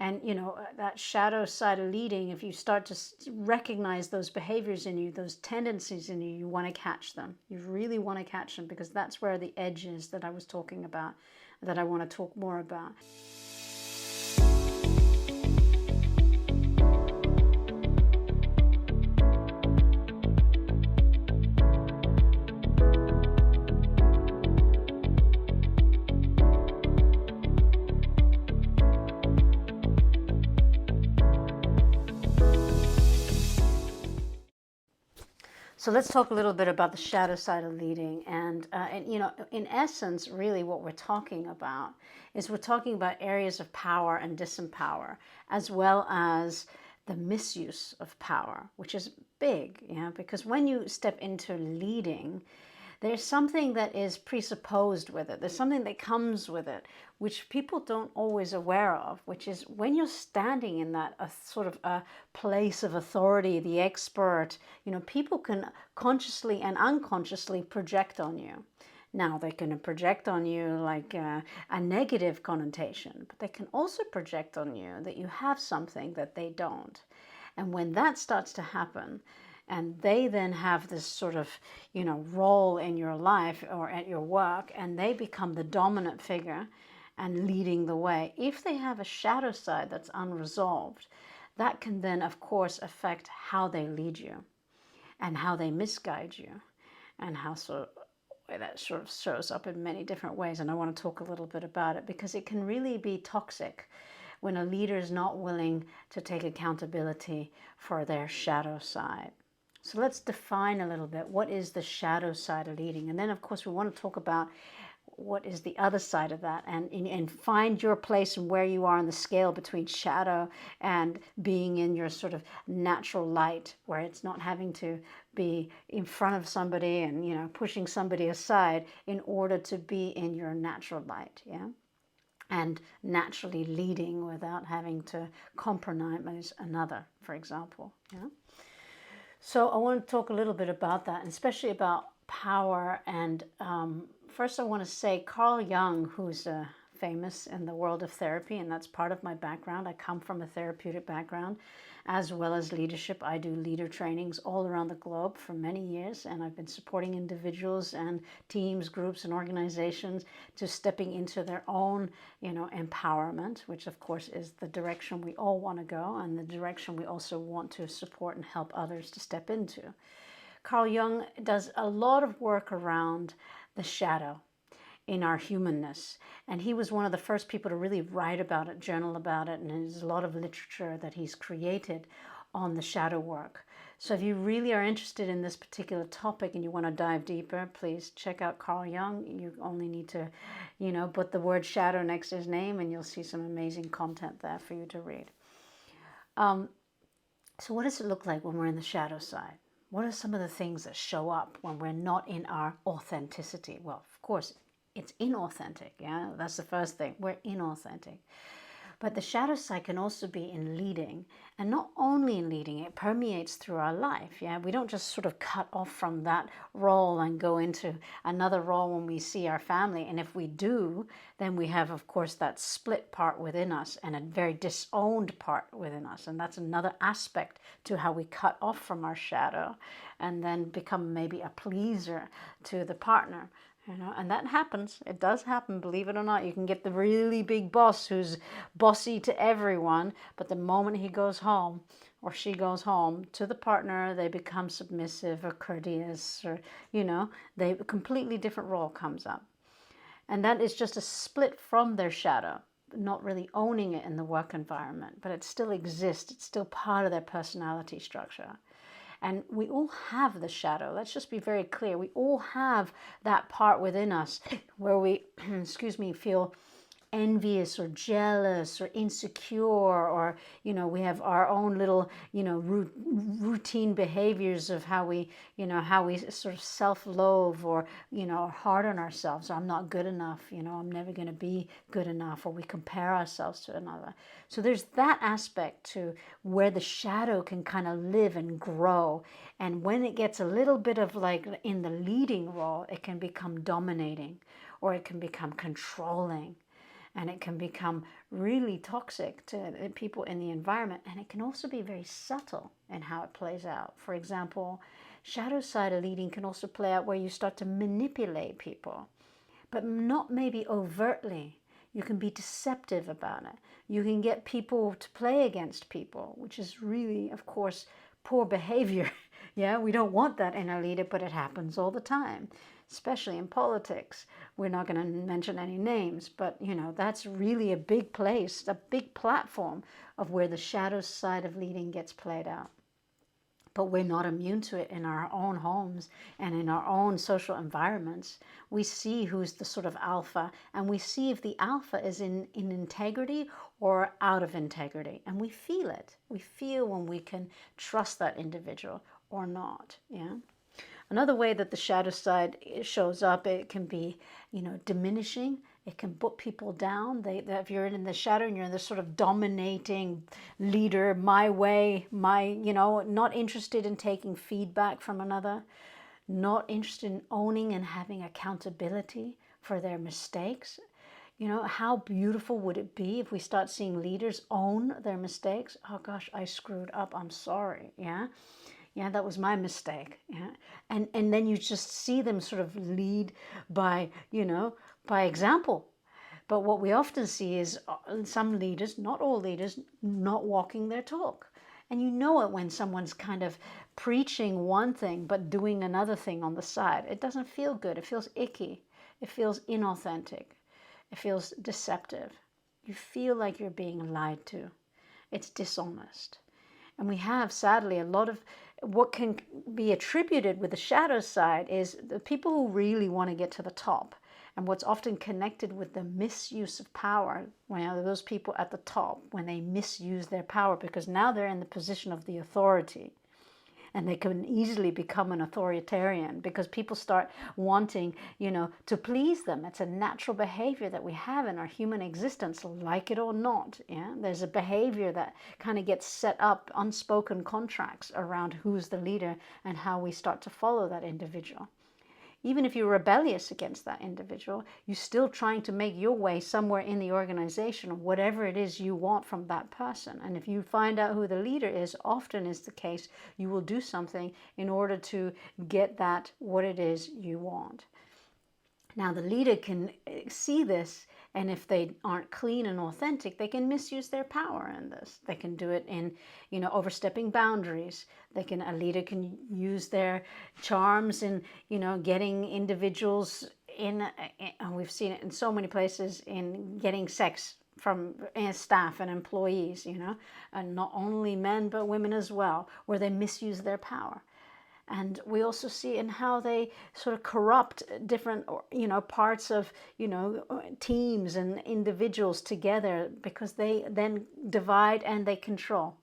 And, that shadow side of leading, if you start to recognize those behaviors in you, those tendencies in you, you want to catch them. You really want to catch them, because that's where the edge is that I was talking about, that I want to talk more about. So let's talk a little bit about the shadow side of leading. And in essence, really what we're talking about is we're talking about areas of power and disempower, as well as the misuse of power, which is big, because when you step into leading, there's something that is presupposed with it. There's something that comes with it, which people don't always aware of, which is when you're standing in that sort of a place of authority, the expert, people can consciously and unconsciously project on you. Now, they can project on you like a negative connotation, but they can also project on you that you have something that they don't. And when that starts to happen, and they then have this sort of, role in your life or at your work, and they become the dominant figure and leading the way. If they have a shadow side that's unresolved, that can then, of course, affect how they lead you and how they misguide you, and how that sort of shows up in many different ways. And I want to talk a little bit about it, because it can really be toxic when a leader is not willing to take accountability for their shadow side. So let's define a little bit, what is the shadow side of leading? And then, of course, we want to talk about what is the other side of that, and find your place and where you are on the scale between shadow and being in your sort of natural light, where it's not having to be in front of somebody and, pushing somebody aside in order to be in your natural light, and naturally leading without having to compromise another, for example, So I want to talk a little bit about that, and especially about power. And first I want to say Carl Jung, who's famous in the world of therapy, and that's part of my background. I come from a therapeutic background as well as leadership. I do leader trainings all around the globe for many years, and I've been supporting individuals and teams, groups, and organizations to stepping into their own, empowerment, which of course is the direction we all want to go, and the direction we also want to support and help others to step into. Carl Jung does a lot of work around the shadow in our humanness. And he was one of the first people to really write about it, journal about it, and there's a lot of literature that he's created on the shadow work. So if you really are interested in this particular topic and you want to dive deeper, please check out Carl Jung. You only need to, put the word shadow next to his name, and you'll see some amazing content there for you to read. So what does it look like when we're in the shadow side? What are some of the things that show up when we're not in our authenticity? Well, of course, it's inauthentic, That's the first thing. We're inauthentic. But the shadow side can also be in leading, and not only in leading, it permeates through our life, We don't just sort of cut off from that role and go into another role when we see our family. And if we do, then we have, of course, that split part within us and a very disowned part within us. And that's another aspect to how we cut off from our shadow and then become maybe a pleaser to the partner. And that happens. It does happen, believe it or not. You can get the really big boss who's bossy to everyone, but the moment he goes home or she goes home to the partner, they become submissive or courteous, or, a completely different role comes up. And that is just a split from their shadow, not really owning it in the work environment, but it still exists. It's still part of their personality structure. And we all have the shadow. Let's just be very clear. We all have that part within us where we, feel envious or jealous or insecure, or, we have our own little, routine behaviors of how we sort of self-loathe, or, are hard on ourselves, or I'm not good enough, I'm never going to be good enough, or we compare ourselves to another. So there's that aspect to where the shadow can kind of live and grow. And when it gets a little bit of like in the leading role, it can become dominating, or it can become controlling. and it can become really toxic to people in the environment. And it can also be very subtle in how it plays out. For example, shadow side of leading can also play out where you start to manipulate people, but not maybe overtly. You can be deceptive about it. You can get people to play against people, which is really, of course, poor behavior. Yeah, we don't want that in a leader, but it happens all the time, especially in politics. We're not going to mention any names, but that's really a big place, a big platform of where the shadow side of leading gets played out. But we're not immune to it in our own homes and in our own social environments. We see who's the sort of alpha, and we see if the alpha is in integrity or out of integrity. And we feel it. We feel when we can trust that individual or not. Yeah. Another way that the shadow side shows up, it can be, diminishing. It can put people down. If you're in the shadow and you're in this sort of dominating leader, my way, not interested in taking feedback from another, not interested in owning and having accountability for their mistakes. How beautiful would it be if we start seeing leaders own their mistakes? Oh gosh, I screwed up. I'm sorry. Yeah. Yeah, that was my mistake. Yeah. And then you just see them sort of lead by, by example. But what we often see is some leaders, not all leaders, not walking their talk. And you know it when someone's kind of preaching one thing but doing another thing on the side. It doesn't feel good. It feels icky. It feels inauthentic. It feels deceptive. You feel like you're being lied to. It's dishonest. And we have, sadly, a lot of what can be attributed with the shadow side is the people who really want to get to the top. And what's often connected with the misuse of power, those people at the top, when they misuse their power, because now they're in the position of the authority. And they can easily become an authoritarian because people start wanting, to please them. It's a natural behavior that we have in our human existence, like it or not. Yeah, there's a behavior that kind of gets set up, unspoken contracts around who's the leader and how we start to follow that individual. Even if you're rebellious against that individual, you're still trying to make your way somewhere in the organization, or whatever it is you want from that person. And if you find out who the leader is, often is the case, you will do something in order to get that, what it is you want. Now, the leader can see this, and if they aren't clean and authentic, they can misuse their power in this. They can do it in, overstepping boundaries. A leader can use their charms in, getting individuals we've seen it in so many places, in getting sex from staff and employees, and not only men, but women as well, where they misuse their power. And we also see in how they sort of corrupt different, parts of, teams and individuals together, because they then divide and they control.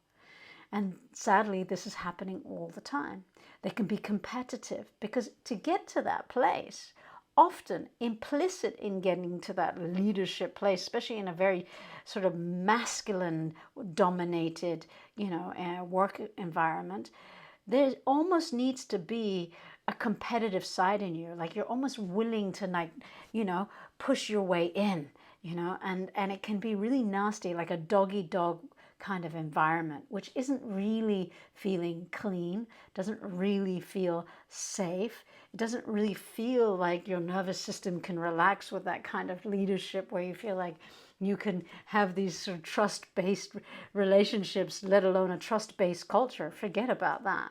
And sadly, this is happening all the time. They can be competitive because to get to that place, often implicit in getting to that leadership place, especially in a very sort of masculine dominated, work environment, there almost needs to be a competitive side in you. Like you're almost willing to push your way in, and it can be really nasty, like a doggy dog kind of environment, which isn't really feeling clean, doesn't really feel safe. It doesn't really feel like your nervous system can relax with that kind of leadership where you feel like you can have these sort of trust-based relationships, let alone a trust-based culture. Forget about that.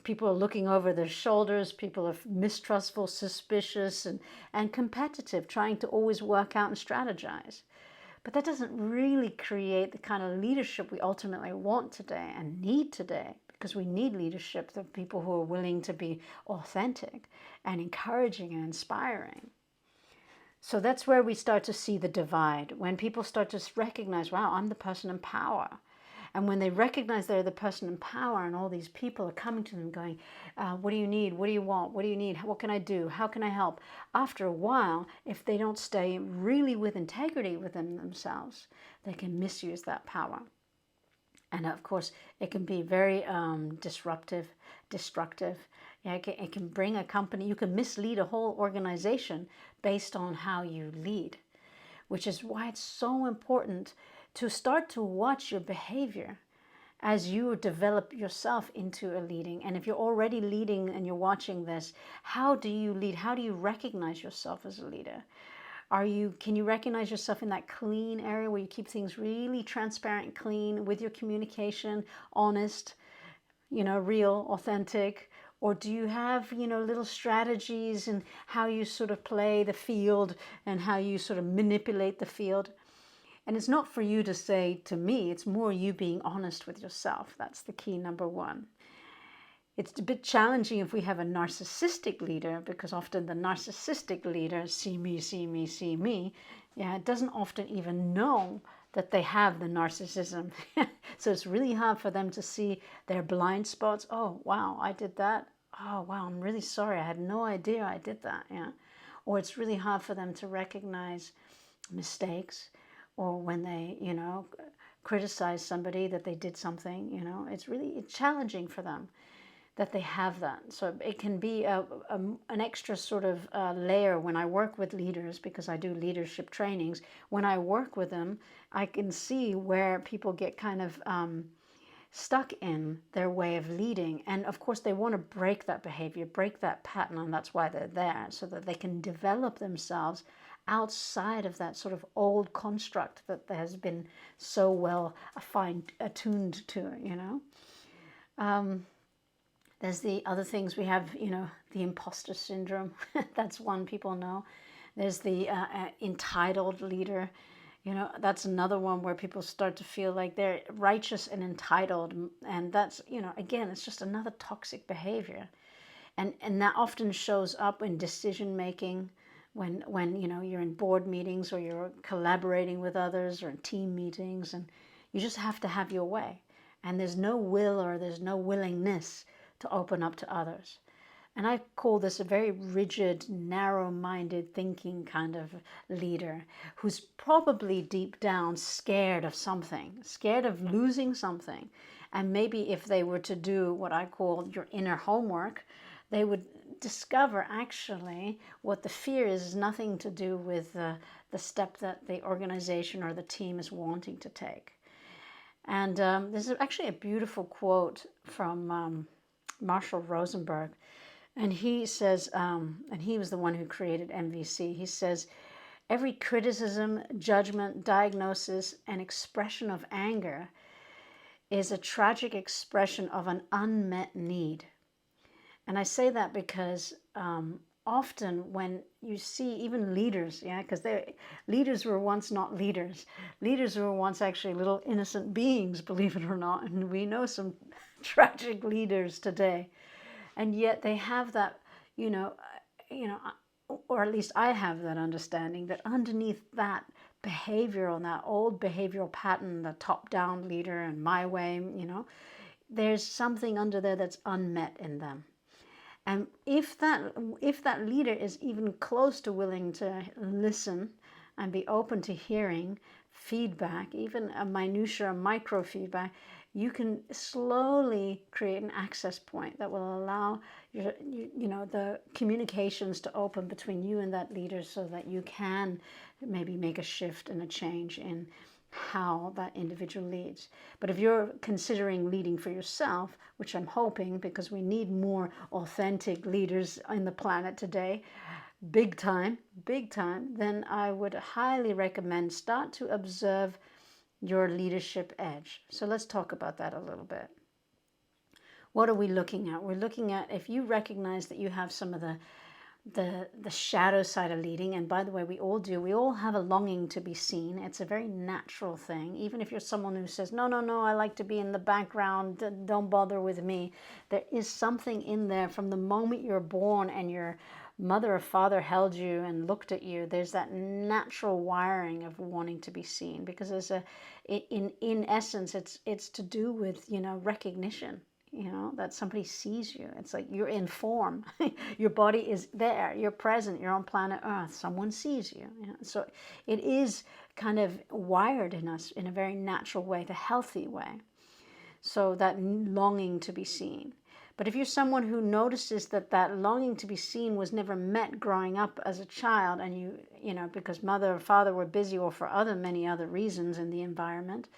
People are looking over their shoulders. People are mistrustful, suspicious, and competitive, trying to always work out and strategize. But that doesn't really create the kind of leadership we ultimately want today and need today, because we need leadership of people who are willing to be authentic and encouraging and inspiring. So that's where we start to see the divide, when people start to recognize, wow, I'm the person in power. And when they recognize they're the person in power and all these people are coming to them going, what do you need? What do you want? What do you need? What can I do? How can I help? After a while, if they don't stay really with integrity within themselves, they can misuse that power. And of course, it can be very disruptive, destructive. It can bring a company, you can mislead a whole organization based on how you lead. which is why it's so important to start to watch your behavior as you develop yourself into a leading. And if you're already leading and you're watching this, how do you lead? How do you recognize yourself as a leader? Can you recognize yourself in that clean area where you keep things really transparent, clean with your communication, honest, real, authentic? Or do you have, little strategies and how you sort of play the field and how you sort of manipulate the field? And it's not for you to say to me, it's more you being honest with yourself. That's the key, number one. It's a bit challenging if we have a narcissistic leader, because often the narcissistic leader, see me, see me, see me, doesn't often even know that they have the narcissism. So it's really hard for them to see their blind spots. Oh, wow, I did that. Oh, wow, I'm really sorry. I had no idea I did that. Or it's really hard for them to recognize mistakes, or when they, criticize somebody that they did something, it's challenging for them that they have that. So it can be an extra sort of layer when I work with leaders, because I do leadership trainings. When I work with them, I can see where people get kind of stuck in their way of leading. And of course, they want to break that behavior, break that pattern, and that's why they're there, so that they can develop themselves outside of that sort of old construct that has been so well attuned to, There's the other things we have, the imposter syndrome. That's one people know. There's the entitled leader. That's another one where people start to feel like they're righteous and entitled. And that's, again, it's just another toxic behavior. And that often shows up in decision making, when you're in board meetings, or you're collaborating with others, or in team meetings, and you just have to have your way. And there's no will, or there's no willingness to open up to others. And I call this a very rigid, narrow-minded thinking kind of leader, who's probably deep down scared of something, scared of losing something. And maybe if they were to do what I call your inner homework, they would discover actually what the fear is nothing to do with the step that the organization or the team is wanting to take. And this is actually a beautiful quote from Marshall Rosenberg. And he says, and he was the one who created MVC, he says, every criticism, judgment, diagnosis, and expression of anger is a tragic expression of an unmet need. And I say that because often when you see even leaders, because leaders were once not leaders. Leaders were once actually little innocent beings, believe it or not. And we know some tragic leaders today. And yet they have that, or at least I have that understanding that underneath that behavioral, that old behavioral pattern, the top-down leader and my way, there's something under there that's unmet in them. And if that leader is even close to willing to listen and be open to hearing feedback, even a minutia, a micro feedback, you can slowly create an access point that will allow the communications to open between you and that leader, so that you can maybe make a shift and a change in how that individual leads. But if you're considering leading for yourself, which I'm hoping, because we need more authentic leaders in the planet today, big time, then I would highly recommend start to observe your leadership edge. So let's talk about that a little bit. What are we looking at? We're looking at, if you recognize that you have some of the shadow side of leading, and by the way, we all have a longing to be seen. It's a very natural thing. Even if you're someone who says, no, I like to be in the background, don't bother with me. There is something in there from the moment you're born and your mother or father held you and looked at you. There's that natural wiring of wanting to be seen, because in essence, it's to do with, recognition. That somebody sees you. It's like you're in form. Your body is there. You're present. You're on planet Earth. Someone sees you. So it is kind of wired in us in a very natural way, the healthy way. So that longing to be seen. But if you're someone who notices that that longing to be seen was never met growing up as a child, and you know, because mother or father were busy or for many other reasons in the environment,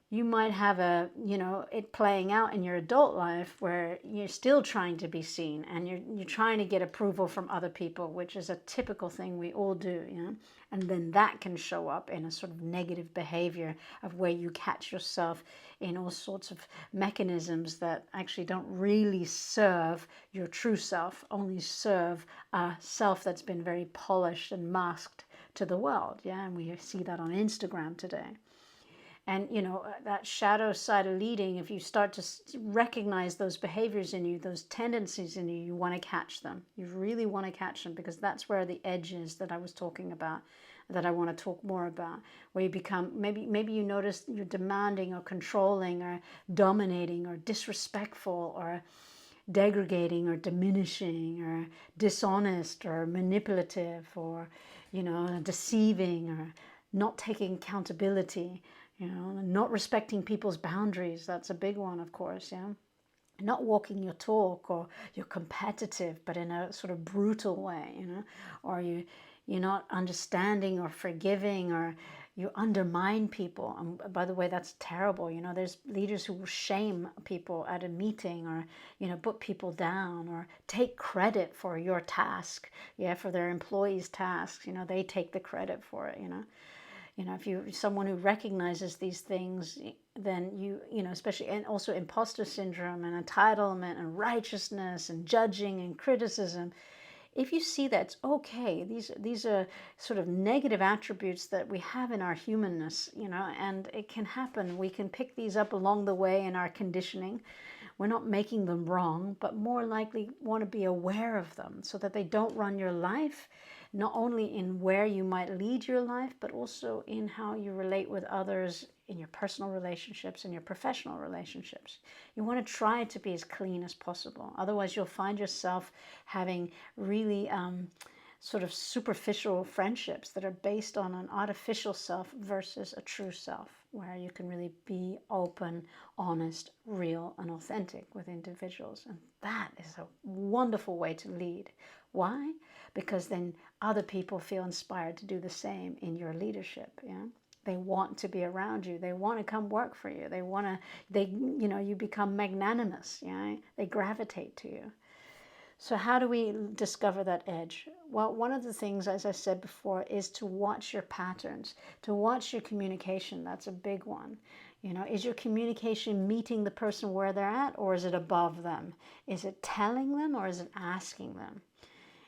you might have it playing out in your adult life where you're still trying to be seen and you're trying to get approval from other people, which is a typical thing we all do, and then that can show up in a sort of negative behavior of where you catch yourself in all sorts of mechanisms that actually don't really serve your true self, only serve a self that's been very polished and masked to the world. And we see that on Instagram today. And, that shadow side of leading, if you start to recognize those behaviors in you, those tendencies in you, you want to catch them. You really want to catch them, because that's where the edge is that I was talking about, that I want to talk more about, where you become, maybe you notice you're demanding or controlling or dominating or disrespectful or degrading or diminishing or dishonest or manipulative or, deceiving or not taking accountability. Not respecting people's boundaries. That's a big one, of course, Not walking your talk, or you're competitive, but in a sort of brutal way, Or you're not understanding or forgiving, or you undermine people. And by the way, that's terrible. There's leaders who will shame people at a meeting, or, put people down, or take credit for your task, for their employees' tasks. They take the credit for it, if you're someone who recognizes these things, then especially, and also imposter syndrome and entitlement and righteousness and judging and criticism, if you see that, it's okay. These are sort of negative attributes that we have in our humanness, and it can happen. We can pick these up along the way in our conditioning. We're not making them wrong, but more likely want to be aware of them so that they don't run your life, not only in where you might lead your life, but also in how you relate with others in your personal relationships and your professional relationships. You want to try to be as clean as possible. Otherwise, you'll find yourself having really sort of superficial friendships that are based on an artificial self versus a true self, where you can really be open, honest, real, and authentic with individuals. And that is a wonderful way to lead. Why? Because then other people feel inspired to do the same in your leadership. They want to be around you. They want to come work for you. You become magnanimous. They gravitate to you. So how do we discover that edge? Well, one of the things, as I said before, is to watch your patterns, to watch your communication. That's a big one. Is your communication meeting the person where they're at, or is it above them? Is it telling them, or is it asking them?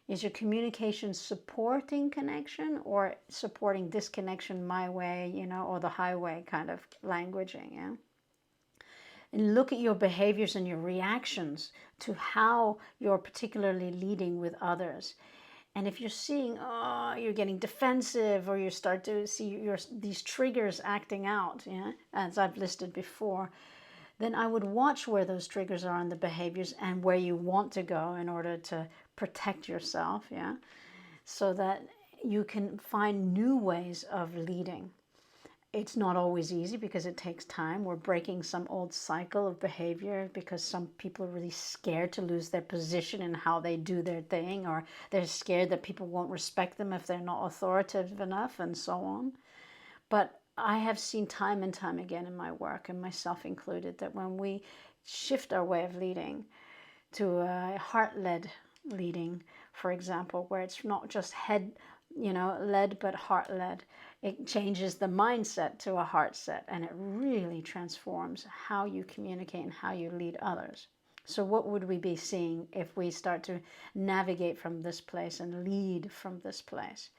Is your communication supporting connection, or supporting disconnection, my way, or the highway kind of languaging, And look at your behaviors and your reactions to how you're particularly leading with others. And if you're seeing, you're getting defensive, or you start to see these triggers acting out, as I've listed before, then I would watch where those triggers are in the behaviors and where you want to go in order to protect yourself, so that you can find new ways of leading. It's not always easy because it takes time. We're breaking some old cycle of behavior because some people are really scared to lose their position in how they do their thing, or they're scared that people won't respect them if they're not authoritative enough, and so on. But I have seen time and time again in my work, and myself included, that when we shift our way of leading to a heart-led leading, for example, where it's not just head led, but heart-led, it changes the mindset to a heart set, and it really transforms how you communicate and how you lead others. So what would we be seeing if we start to navigate from this place and lead from this place?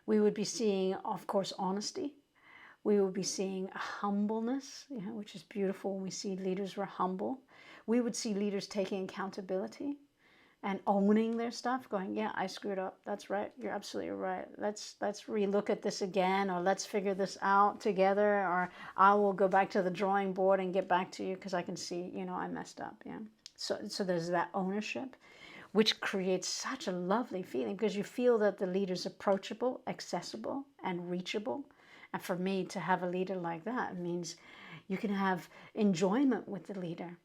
We would be seeing, of course, honesty. We would be seeing humbleness, which is beautiful when we see leaders were humble. We would see leaders taking accountability and owning their stuff, going, yeah, I screwed up. That's right. You're absolutely right. Let's relook at this again, or let's figure this out together, or I will go back to the drawing board and get back to you because I can see, I messed up. So there's that ownership, which creates such a lovely feeling because you feel that the leader's approachable, accessible, and reachable. And for me, to have a leader like that means you can have enjoyment with the leader.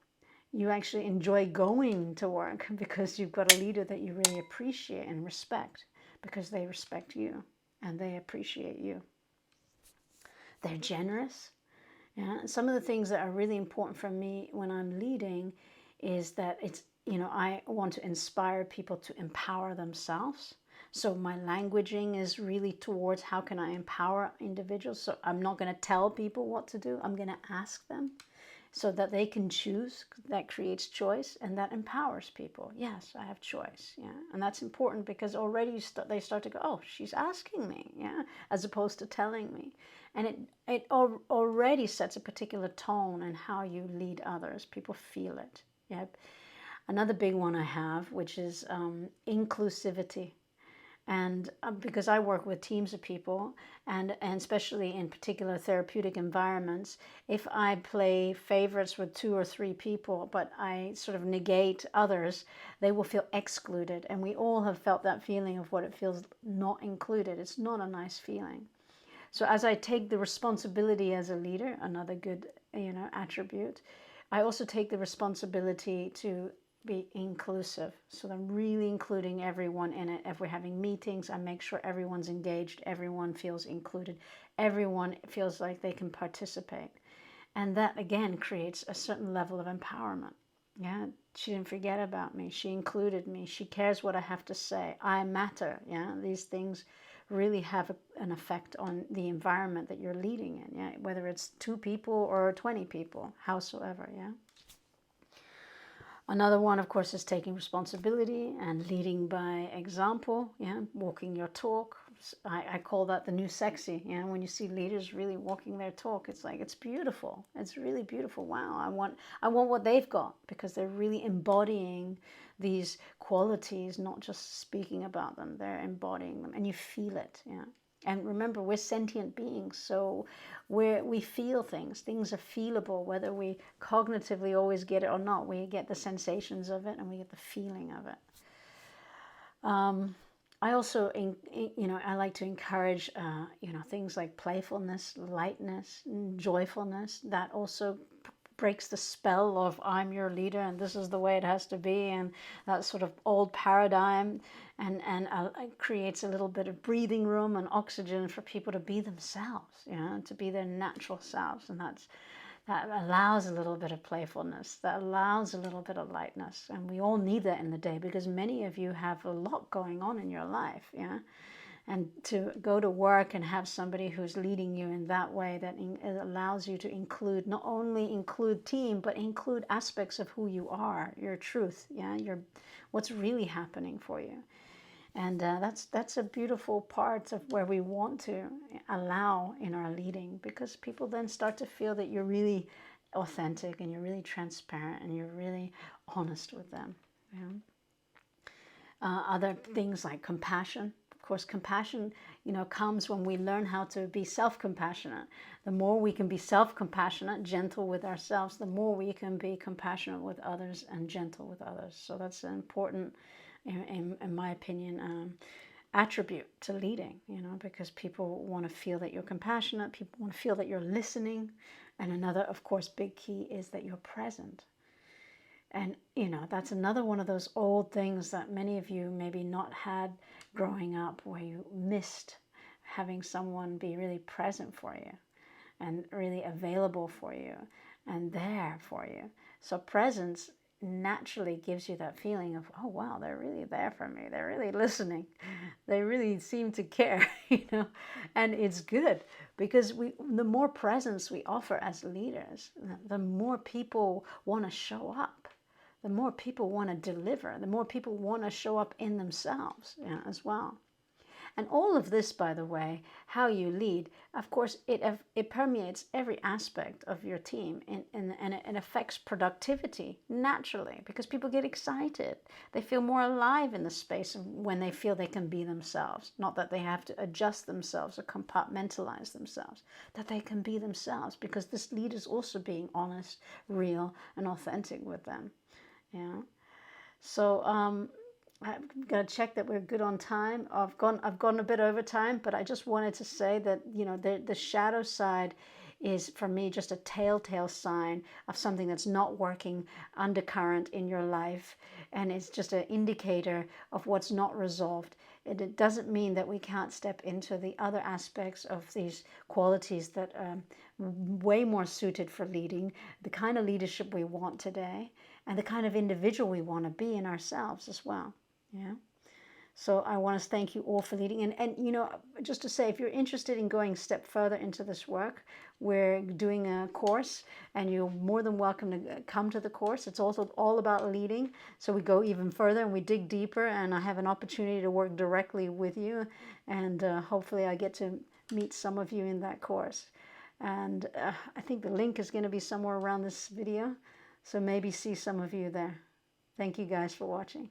You actually enjoy going to work because you've got a leader that you really appreciate and respect, because they respect you and they appreciate you. They're generous. Yeah. Some of the things that are really important for me when I'm leading is that I want to inspire people to empower themselves. So my languaging is really towards how can I empower individuals. So I'm not going to tell people what to do. I'm going to ask them so that they can choose. That creates choice and that empowers people. Yes, I have choice. Yeah, and that's important because already they start to go, oh, she's asking me, yeah, as opposed to telling me. And it already sets a particular tone in how you lead others. People feel it. Yeah. Another big one I have, which is inclusivity. And because I work with teams of people, and especially in particular therapeutic environments, if I play favorites with 2 or 3 people, but I sort of negate others, they will feel excluded. And we all have felt that feeling of what it feels not included. It's not a nice feeling. So as I take the responsibility as a leader, another good, attribute, I also take the responsibility to be inclusive. So I'm really including everyone in it. If we're having meetings, I make sure everyone's engaged, everyone feels included, everyone feels like they can participate. And that again creates a certain level of empowerment. Yeah, she didn't forget about me. She included me. She cares what I have to say. I matter. Yeah, these things really have an effect on the environment that you're leading in. Yeah, whether it's 2 people or 20 people, howsoever. Yeah. Another one, of course, is taking responsibility and leading by example. Yeah, walking your talk. I call that the new sexy. Yeah, when you see leaders really walking their talk, it's like it's beautiful. It's really beautiful. Wow, I want what they've got, because they're really embodying these qualities, not just speaking about them. They're embodying them, and you feel it. Yeah. And remember, we're sentient beings, so we feel things. Things are feelable, whether we cognitively always get it or not. We get the sensations of it, and we get the feeling of it. I also, I like to encourage, things like playfulness, lightness, and joyfulness. That also breaks the spell of I'm your leader and this is the way it has to be, and that sort of old paradigm, and it creates a little bit of breathing room and oxygen for people to be themselves, to be their natural selves, and that allows a little bit of playfulness, that allows a little bit of lightness, and we all need that in the day because many of you have a lot going on in your life, and to go to work and have somebody who's leading you in that way, that it allows you to include, not only include team, but include aspects of who you are, your truth, what's really happening for you. And that's a beautiful part of where we want to allow in our leading, because people then start to feel that you're really authentic and you're really transparent and you're really honest with them. Other things like compassion. Of course, compassion, comes when we learn how to be self-compassionate. The more we can be self-compassionate, gentle with ourselves, the more we can be compassionate with others and gentle with others. So that's an important, in my opinion, attribute to leading, because people want to feel that you're compassionate, people want to feel that you're listening. And another, of course, big key is that you're present. And, that's another one of those old things that many of you maybe not had growing up, where you missed having someone be really present for you and really available for you and there for you. So presence naturally gives you that feeling of, oh, wow, they're really there for me. They're really listening. They really seem to care, and it's good because the more presence we offer as leaders, the more people want to show up. The more people want to deliver, the more people want to show up in themselves as well. And all of this, by the way, how you lead, of course, it permeates every aspect of your team, and it affects productivity naturally, because people get excited. They feel more alive in the space when they feel they can be themselves. Not that they have to adjust themselves or compartmentalize themselves, that they can be themselves, because this leader is also being honest, real, and authentic with them. So I'm going to check that we're good on time. I've gone a bit over time, but I just wanted to say that the shadow side is, for me, just a telltale sign of something that's not working, undercurrent in your life. And it's just an indicator of what's not resolved. It doesn't mean that we can't step into the other aspects of these qualities that are way more suited for leading, the kind of leadership we want today, and the kind of individual we want to be in ourselves as well. Yeah. So I want to thank you all for leading. And you know, just to say, if you're interested in going a step further into this work, we're doing a course, and you're more than welcome to come to the course. It's also all about leading. So we go even further and we dig deeper, and I have an opportunity to work directly with you. And hopefully I get to meet some of you in that course. And I think the link is going to be somewhere around this video. So maybe see some of you there. Thank you guys for watching.